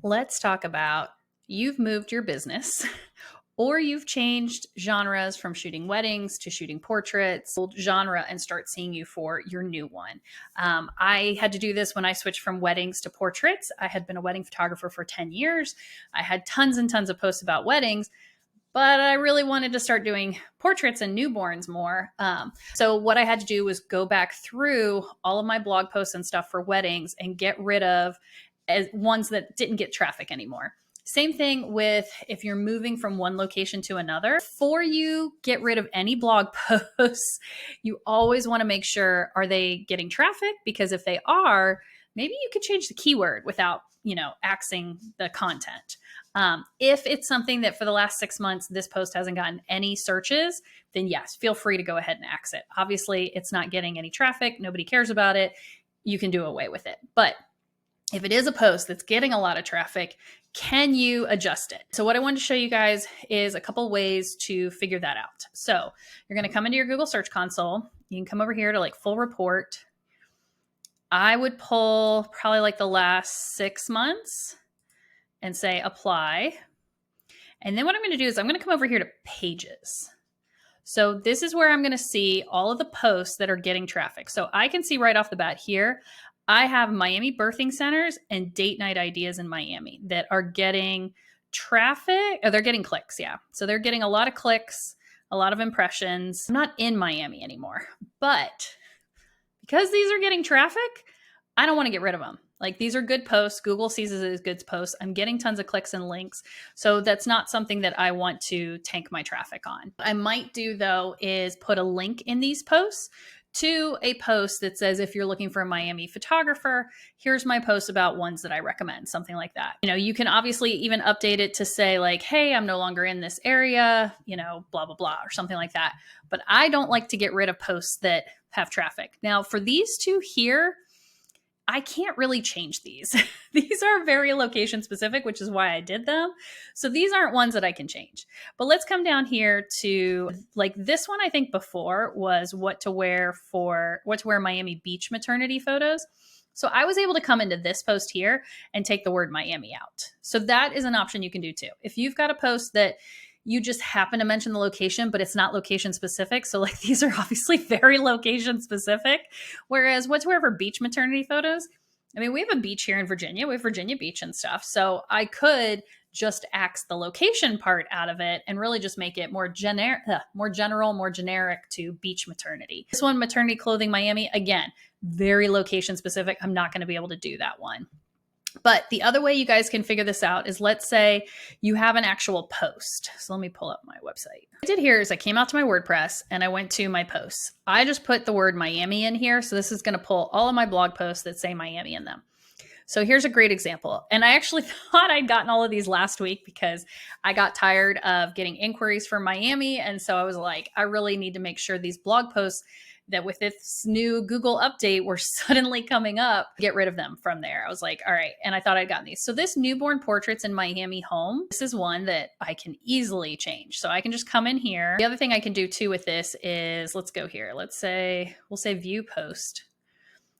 Let's talk about you've moved your business or you've changed genres from shooting weddings to shooting portraits, old genre, and start seeing you for your new one. I had to do this when I switched from weddings to portraits. I had been a wedding photographer for 10 years. I had tons and tons of posts about weddings, but I really wanted to start doing portraits and newborns more. So what I had to do was go back through all of my blog posts and stuff for weddings and get rid of ones that didn't get traffic anymore. Same thing with if you're moving from one location to another. Before you get rid of any blog posts, you always want to make sure, are they getting traffic? Because if they are, maybe you could change the keyword without, axing the content. If it's something that for the last 6 months, this post hasn't gotten any searches, then yes, feel free to go ahead and axe it. Obviously, it's not getting any traffic. Nobody cares about it. You can do away with it. But if it is a post that's getting a lot of traffic, can you adjust it? So what I wanted to show you guys is a couple ways to figure that out. So you're going to come into your Google Search Console. You can come over here to like full report. I would pull probably like the last 6 months and say apply. And then what I'm going to do is I'm going to come over here to pages. So this is where I'm going to see all of the posts that are getting traffic. So I can see right off the bat here, I have Miami birthing centers and date night ideas in Miami that are getting traffic. They're getting clicks. Yeah. So they're getting a lot of clicks, a lot of impressions. I'm not in Miami anymore, but because these are getting traffic, I don't want to get rid of them. Like these are good posts. Google sees it as good posts. I'm getting tons of clicks and links. So that's not something that I want to tank my traffic on. What I might do though is put a link in these posts to a post that says, if you're looking for a Miami photographer, here's my post about ones that I recommend, something like that. You can obviously even update it to say like, hey, I'm no longer in this area, blah, blah, blah, or something like that. But I don't like to get rid of posts that have traffic. Now for these two here, I can't really change these. These are very location specific, which is why I did them. So these aren't ones that I can change. But let's come down here to like this one. I think before was what to wear Miami Beach maternity photos. So I was able to come into this post here and take the word Miami out. So that is an option you can do too. If you've got a post that you just happen to mention the location, but it's not location specific. So like these are obviously very location specific. Whereas what's wherever beach maternity photos, I mean, we have a beach here in Virginia. We have Virginia Beach and stuff. So I could just axe the location part out of it and really just make it more general, more generic to beach maternity. This one, maternity clothing Miami, again, very location specific. I'm not going to be able to do that one. But the other way you guys can figure this out is, let's say you have an actual post. So let me pull up my website. What I did here is I came out to my WordPress and I went to my posts. I just put the word Miami in here. So this is going to pull all of my blog posts that say Miami in them. So here's a great example. And I actually thought I'd gotten all of these last week because I got tired of getting inquiries from Miami. And so I was like, I really need to make sure these blog posts that with this new Google update were suddenly coming up, get rid of them from there. I was like, all right. And I thought I'd gotten these. So this newborn portraits in Miami home, this is one that I can easily change. So I can just come in here. The other thing I can do too with this is, let's go here. We'll say view post.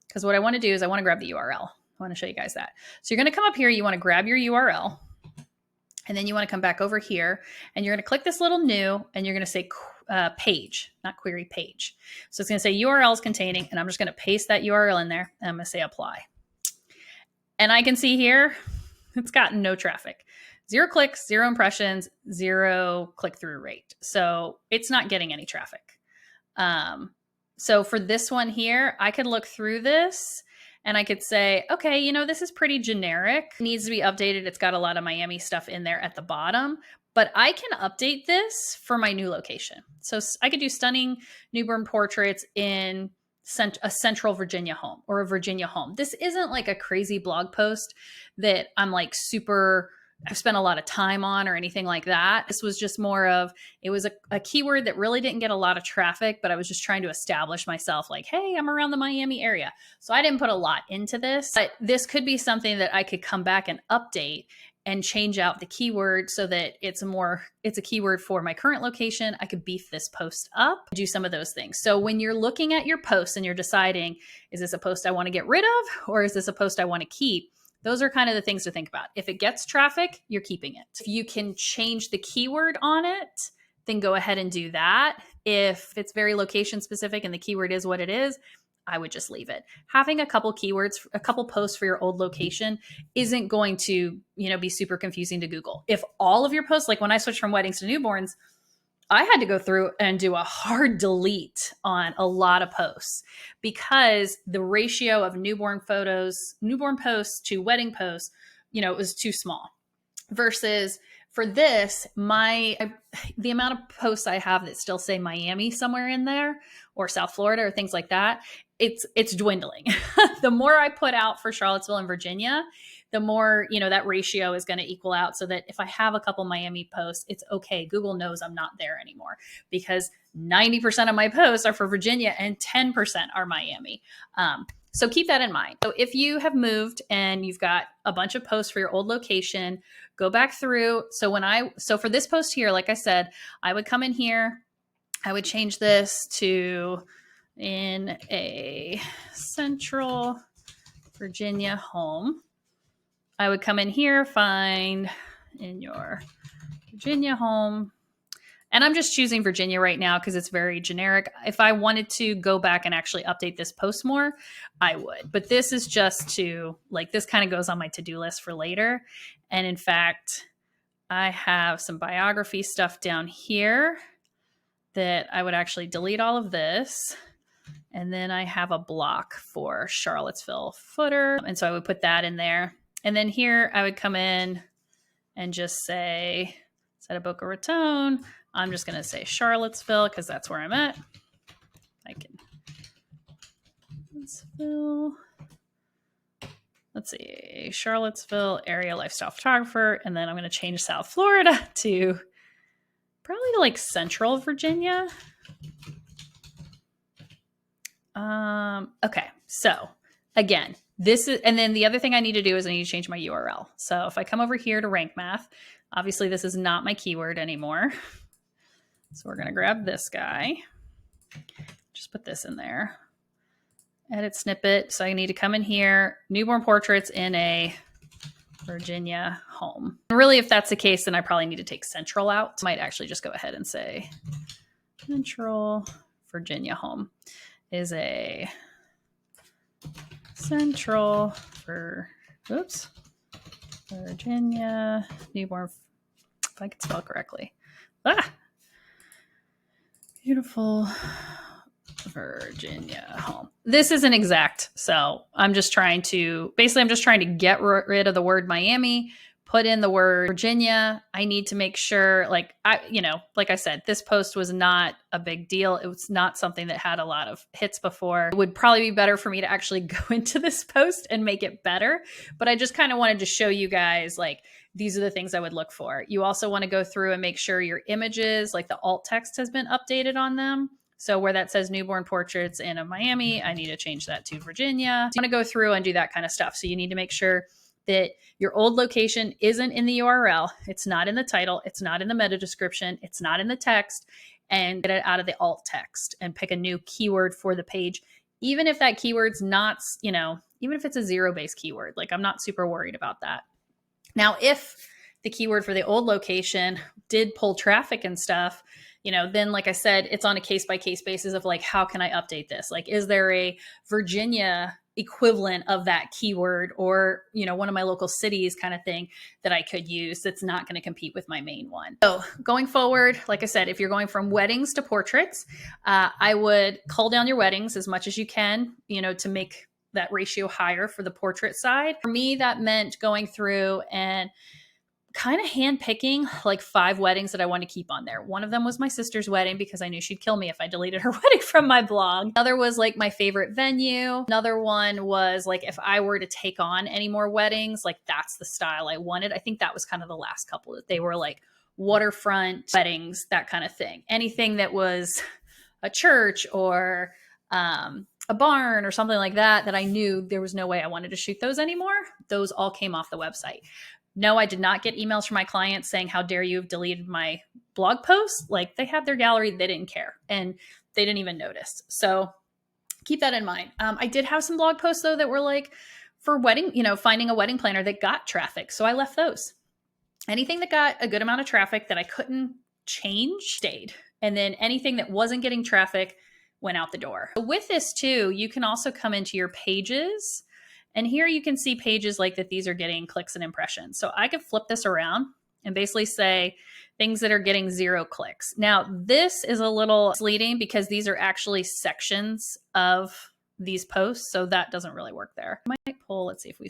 Because what I want to do is I want to grab the URL. I want to show you guys that. So you're going to come up here. You want to grab your URL. And then you want to come back over here and you're going to click this little new and you're going to say page, not query, page. So it's going to say URLs containing, and I'm just going to paste that URL in there and I'm going to say apply. And I can see here, it's gotten no traffic, 0 clicks, 0 impressions, 0 click-through rate. So it's not getting any traffic. So for this one here, I could look through this and I could say, okay, this is pretty generic. It needs to be updated. It's got a lot of Miami stuff in there at the bottom, but I can update this for my new location. So I could do stunning newborn portraits in a Central Virginia home or a Virginia home. This isn't like a crazy blog post that I'm like I've spent a lot of time on or anything like that. This was just more of, it was a keyword that really didn't get a lot of traffic, but I was just trying to establish myself like, hey, I'm around the Miami area. So I didn't put a lot into this, but this could be something that I could come back and update and change out the keyword so that it's a keyword for my current location. I could beef this post up, do some of those things. So when you're looking at your posts and you're deciding, is this a post I want to get rid of or is this a post I want to keep? Those are kind of the things to think about. If it gets traffic, you're keeping it. If you can change the keyword on it, then go ahead and do that. If it's very location specific and the keyword is what it is, I would just leave it. Having a couple keywords, a couple posts for your old location isn't going to, be super confusing to Google. If all of your posts, like when I switched from weddings to newborns, I had to go through and do a hard delete on a lot of posts because the ratio of newborn posts to wedding posts, it was too small. Versus for this, the amount of posts I have that still say Miami somewhere in there or South Florida or things like that, it's dwindling. The more I put out for Charlottesville and Virginia, the more, that ratio is going to equal out, so that if I have a couple Miami posts, it's okay. Google knows I'm not there anymore because 90% of my posts are for Virginia and 10% are Miami. So keep that in mind. So if you have moved and you've got a bunch of posts for your old location, go back through. So for this post here, like I said, I would come in here, I would change this to in a Central Virginia home. I would come in here, find in your Virginia home. And I'm just choosing Virginia right now because it's very generic. If I wanted to go back and actually update this post more, I would. But this is just to, this kind of goes on my to-do list for later. And in fact, I have some biography stuff down here that I would actually delete all of this. And then I have a block for Charlottesville footer. And so I would put that in there. And then here I would come in and just say, instead of Boca Raton, I'm just going to say Charlottesville because that's where I'm at. Let's see, Charlottesville area lifestyle photographer. And then I'm going to change South Florida to probably Central Virginia. Okay. So again, and then the other thing I need to do is I need to change my URL. So if I come over here to Rank Math, obviously this is not my keyword anymore. So we're going to grab this guy, just put this in there, edit snippet. So I need to come in here, newborn portraits in a Virginia home. And really, if that's the case, then I probably need to take Central out. I might actually just go ahead and say Central Virginia home is a Central Virginia newborn, if I can spell correctly. Beautiful Virginia home. This isn't exact, so I'm just trying to get rid of the word Miami, put in the word Virginia. I need to make sure, like I said, this post was not a big deal. It was not something that had a lot of hits before. It would probably be better for me to actually go into this post and make it better. But I just kind of wanted to show you guys, these are the things I would look for. You also want to go through and make sure your images, the alt text has been updated on them. So where that says newborn portraits in a Miami, I need to change that to Virginia. You want to go through and do that kind of stuff. So you need to make sure that your old location isn't in the URL. It's not in the title. It's not in the meta description. It's not in the text, and get it out of the alt text and pick a new keyword for the page. Even if that keyword's not, even if it's a zero-based keyword, I'm not super worried about that. Now, if the keyword for the old location did pull traffic and stuff, then like I said, it's on a case-by-case basis of how can I update this? Is there a Virginia equivalent of that keyword or, one of my local cities kind of thing that I could use that's not going to compete with my main one. So going forward, like I said, if you're going from weddings to portraits, I would cull down your weddings as much as you can, to make that ratio higher for the portrait side. For me, that meant going through and kind of handpicking 5 weddings that I want to keep on there. One of them was my sister's wedding because I knew she'd kill me if I deleted her wedding from my blog. Another was my favorite venue. Another one was if I were to take on any more weddings, that's the style I wanted. I think that was kind of the last couple that they were waterfront weddings, that kind of thing. Anything that was a church or a barn or something like that I knew there was no way I wanted to shoot those anymore. Those all came off the website. No, I did not get emails from my clients saying, how dare you have deleted my blog post? They had their gallery, they didn't care, and they didn't even notice. So keep that in mind. I did have some blog posts though that were for wedding, finding a wedding planner that got traffic. So I left those. Anything that got a good amount of traffic that I couldn't change stayed. And then anything that wasn't getting traffic went out the door. With this too, you can also come into your pages. And here you can see pages like that these are getting clicks and impressions. So I could flip this around and basically say things that are getting 0 clicks. Now, this is a little misleading because these are actually sections of these posts. So that doesn't really work there. I might pull, let's see if we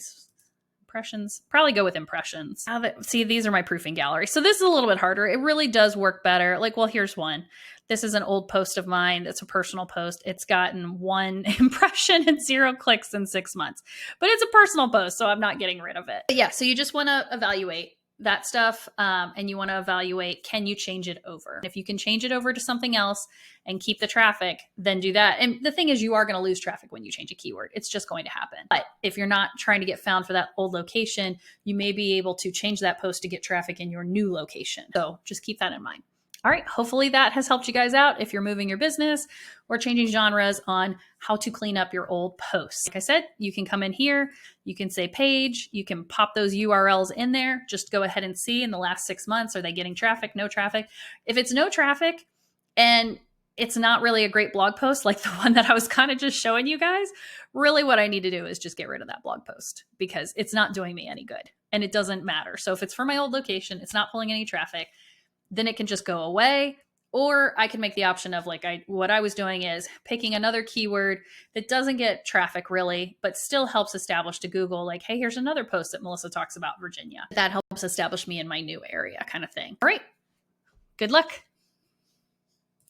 impressions, probably go with impressions. See, these are my proofing gallery. So this is a little bit harder. It really does work better. Like, well, here's one. This is an old post of mine. It's a personal post. It's gotten 1 impression and 0 clicks in 6 months, but it's a personal post, so I'm not getting rid of it. But yeah, so you just want to evaluate that stuff, and you want to evaluate, can you change it over? If you can change it over to something else and keep the traffic, then do that. And the thing is, you are going to lose traffic when you change a keyword. It's just going to happen. But if you're not trying to get found for that old location, you may be able to change that post to get traffic in your new location. So just keep that in mind. All right, hopefully that has helped you guys out if you're moving your business or changing genres on how to clean up your old posts. Like I said, you can come in here, you can say page, you can pop those URLs in there. Just go ahead and see in the last 6 months, are they getting traffic, no traffic? If it's no traffic and it's not really a great blog post like the one that I was kind of just showing you guys, really what I need to do is just get rid of that blog post because it's not doing me any good and it doesn't matter. So if it's for my old location, it's not pulling any traffic, then it can just go away. Or I can make the option of what I was doing is picking another keyword that doesn't get traffic really, but still helps establish to Google, like, hey, here's another post that Melissa talks about Virginia. That helps establish me in my new area kind of thing. All right. Good luck.